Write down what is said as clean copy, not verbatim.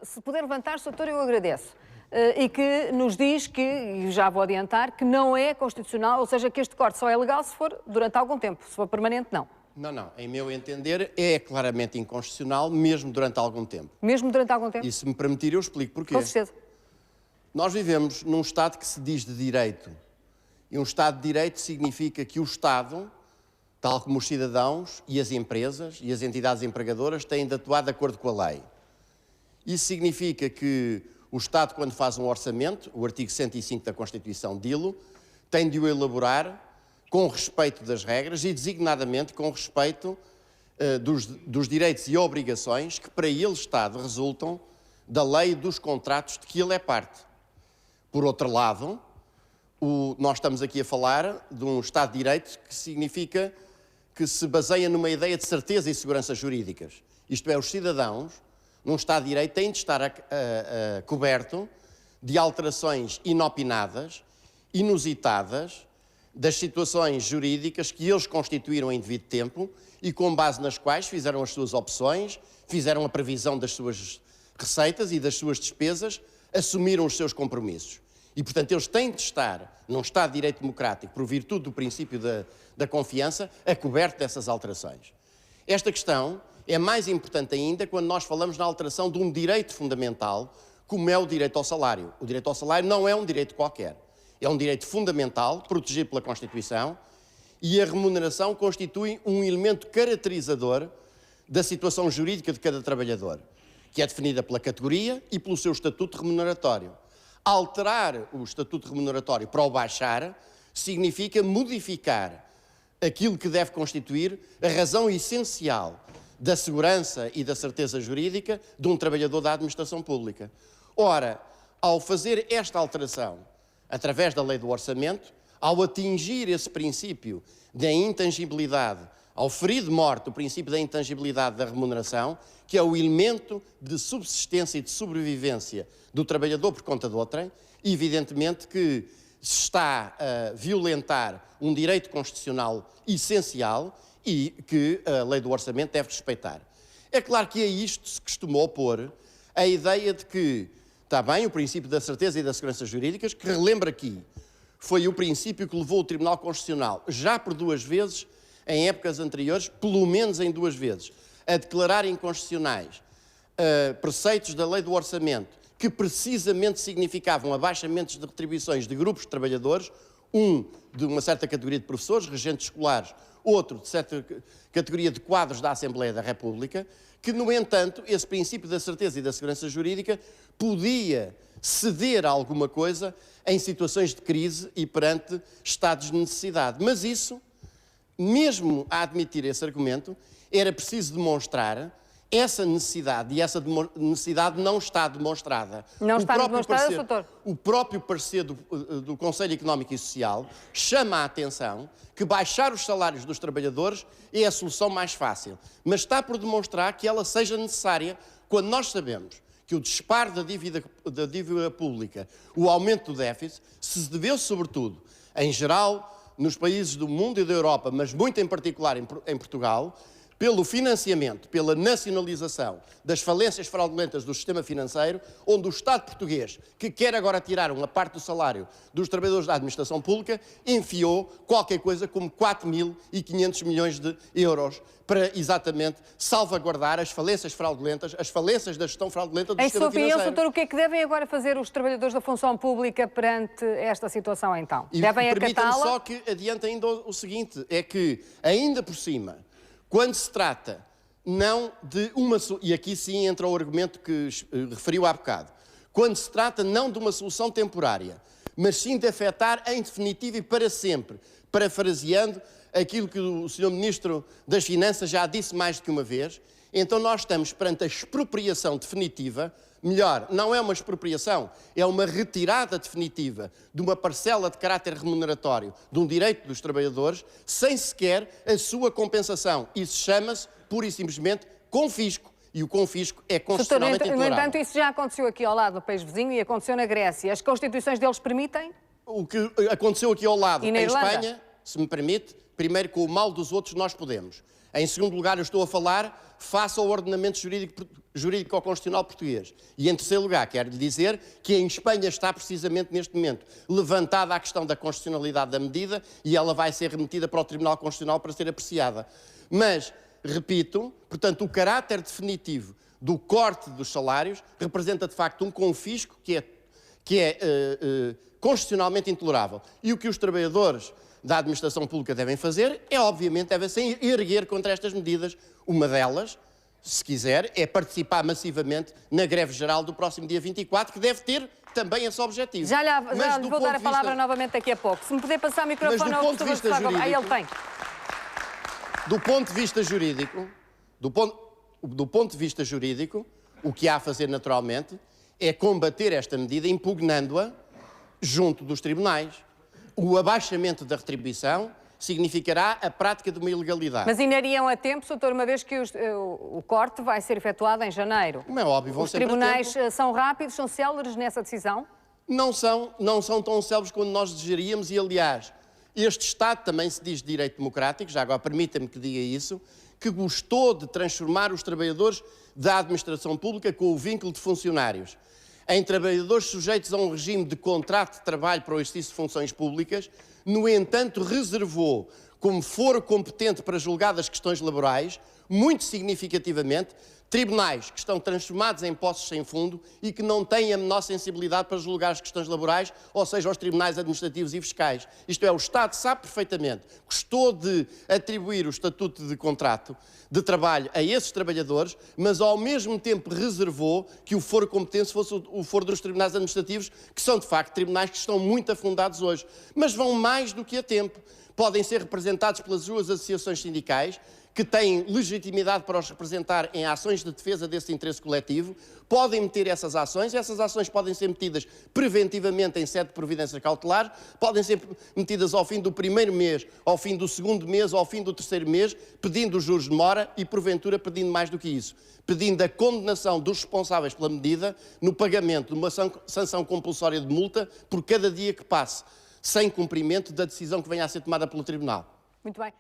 Se puder levantar-se, doutor, eu agradeço. E que nos diz que, e já vou adiantar, que não é constitucional, ou seja, que este corte só é legal se for durante algum tempo, se for permanente, não. Não. Em meu entender, é claramente inconstitucional, mesmo durante algum tempo. Mesmo durante algum tempo? E se me permitir, eu explico porquê. Com certeza. Nós vivemos num Estado que se diz de direito. E um Estado de direito significa que o Estado, tal como os cidadãos e as empresas e as entidades empregadoras, têm de atuar de acordo com a lei. Isso significa que o Estado, quando faz um orçamento, o artigo 105 da Constituição dilo, tem de o elaborar com respeito das regras e, designadamente, com respeito dos direitos e obrigações que, para ele, Estado, resultam da lei e dos contratos de que ele é parte. Por outro lado, nós estamos aqui a falar de um Estado de Direito que significa que se baseia numa ideia de certeza e segurança jurídicas. Isto é, os cidadãos, num Estado de Direito, têm de estar coberto de alterações inopinadas, inusitadas, das situações jurídicas que eles constituíram em devido tempo e com base nas quais fizeram as suas opções, fizeram a previsão das suas receitas e das suas despesas, assumiram os seus compromissos. E, portanto, eles têm de estar, num Estado de Direito Democrático, por virtude do princípio da confiança, a coberto dessas alterações. Esta questão é mais importante ainda quando nós falamos na alteração de um direito fundamental, como é o direito ao salário. O direito ao salário não é um direito qualquer. É um direito fundamental, protegido pela Constituição, e a remuneração constitui um elemento caracterizador da situação jurídica de cada trabalhador, que é definida pela categoria e pelo seu estatuto remuneratório. Alterar o estatuto remuneratório para o baixar significa modificar aquilo que deve constituir a razão essencial da segurança e da certeza jurídica de um trabalhador da administração pública. Ora, ao fazer esta alteração, através da lei do orçamento, ao atingir esse princípio da intangibilidade, ao ferir de morte o princípio da intangibilidade da remuneração, que é o elemento de subsistência e de sobrevivência do trabalhador por conta de outrem, evidentemente que se está a violentar um direito constitucional essencial e que a lei do orçamento deve respeitar. É claro que a isto se costumou pôr a ideia de que está bem o princípio da certeza e da segurança jurídicas, que relembro aqui, foi o princípio que levou o Tribunal Constitucional, já por 2 vezes, em épocas anteriores, pelo menos em 2 vezes, a declarar inconstitucionais preceitos da lei do orçamento que precisamente significavam abaixamentos de retribuições de grupos de trabalhadores, um de uma certa categoria de professores, regentes escolares, outro de certa categoria de quadros da Assembleia da República, que, no entanto, esse princípio da certeza e da segurança jurídica podia ceder a alguma coisa em situações de crise e perante estados de necessidade. Mas isso, mesmo a admitir esse argumento, era preciso demonstrar essa necessidade, e essa necessidade não está demonstrada. Não está demonstrada, doutor? O próprio parecer do Conselho Económico e Social chama a atenção que baixar os salários dos trabalhadores é a solução mais fácil, mas está por demonstrar que ela seja necessária quando nós sabemos que o disparo da dívida pública, o aumento do déficit, se deveu sobretudo, em geral, nos países do mundo e da Europa, mas muito em particular em Portugal, pelo financiamento, pela nacionalização das falências fraudulentas do sistema financeiro, onde o Estado português, que quer agora tirar uma parte do salário dos trabalhadores da administração pública, enfiou qualquer coisa como 4.500 milhões de euros para exatamente salvaguardar as falências fraudulentas, as falências da gestão fraudulenta do sistema financeiro. Em sua opinião, doutor, o que é que devem agora fazer os trabalhadores da função pública perante esta situação, então? E devem acatá-la? Permita-me só que adiante ainda o seguinte, é que, ainda por cima, quando se trata não de uma... E aqui sim entra o argumento que referiu há bocado. Quando se trata não de uma solução temporária, mas sim de afetar em definitivo e para sempre, parafraseando aquilo que o Sr. Ministro das Finanças já disse mais do que uma vez, então nós estamos perante a expropriação definitiva. Melhor, não é uma expropriação, é uma retirada definitiva de uma parcela de caráter remuneratório de um direito dos trabalhadores, sem sequer a sua compensação. Isso chama-se, pura e simplesmente, confisco. E o confisco é constitucionalmente intolerável. No entanto, isso já aconteceu aqui ao lado, no país vizinho, e aconteceu na Grécia. As constituições deles permitem? O que aconteceu aqui ao lado, em Espanha, se me permite, primeiro com o mal dos outros nós podemos. Em segundo lugar, eu estou a falar face ao ordenamento jurídico constitucional português. E em terceiro lugar, quero lhe dizer que em Espanha está precisamente neste momento levantada a questão da constitucionalidade da medida e ela vai ser remetida para o Tribunal Constitucional para ser apreciada. Mas, repito, portanto, o caráter definitivo do corte dos salários representa de facto um confisco que é constitucionalmente intolerável. E o que os trabalhadores da administração pública devem fazer é, obviamente, devem erguer contra estas medidas. Uma delas, se quiser, é participar massivamente na greve geral do próximo dia 24, que deve ter também esse objetivo. Já lhe vou dar a palavra novamente daqui a pouco. Se me puder passar o microfone ao professor Gustavo Gomes. Aí ele tem. Do ponto de vista jurídico, o que há a fazer naturalmente é combater esta medida impugnando-a junto dos tribunais. O abaixamento da retribuição significará a prática de uma ilegalidade. Mas ainda iriam a tempo, doutor, uma vez que o corte vai ser efetuado em janeiro? Como é óbvio, vão Os sempre a tribunais tempo. são rápidos, são céleres nessa decisão? Não são tão céleres quanto nós desejaríamos e, aliás, este Estado também se diz de direito democrático, já agora permita-me que diga isso, que gostou de transformar os trabalhadores da administração pública com o vínculo de funcionários em trabalhadores sujeitos a um regime de contrato de trabalho para o exercício de funções públicas. No entanto, reservou como foro competente para julgar as questões laborais, muito significativamente, tribunais que estão transformados em posses sem fundo e que não têm a menor sensibilidade para julgar as questões laborais, ou seja, os tribunais administrativos e fiscais. Isto é, o Estado sabe perfeitamente, gostou de atribuir o estatuto de contrato de trabalho a esses trabalhadores, mas ao mesmo tempo reservou que o foro competente fosse o foro dos tribunais administrativos, que são de facto tribunais que estão muito afundados hoje. Mas vão mais do que a tempo. Podem ser representados pelas suas associações sindicais, que têm legitimidade para os representar em ações de defesa desse interesse coletivo, podem meter essas ações podem ser metidas preventivamente em sede de providências cautelares, podem ser metidas ao fim do primeiro mês, ao fim do segundo mês, ao fim do terceiro mês, pedindo os juros de mora e, porventura, pedindo mais do que isso, pedindo a condenação dos responsáveis pela medida no pagamento de uma sanção compulsória de multa por cada dia que passe, sem cumprimento da decisão que venha a ser tomada pelo Tribunal. Muito bem.